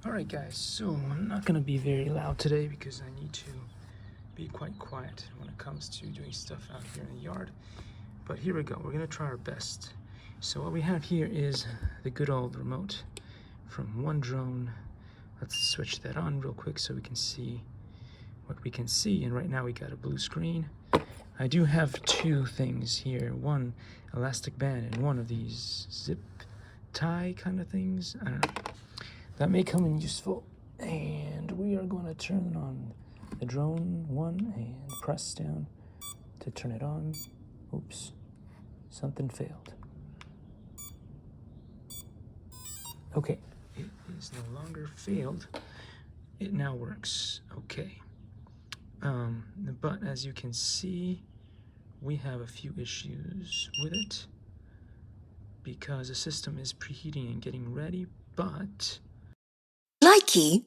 Alright guys, so I'm not gonna be very loud today because I need to be quite quiet when it comes to doing stuff out here in the yard. But here we go, we're gonna try our best. So what we have here is the good old remote from One Drone. Let's switch that on real quick so we can see what we can see. And right now we got a blue screen. I do have two things here, one elastic band and one of these zip tie kind of things. I don't know. That may come in useful. And we are going to turn on the drone one and press down to turn it on. Oops, something failed. Okay, it is no longer failed. It now works. Okay. But as you can see, we have a few issues with it because the system is preheating and getting ready, but Likey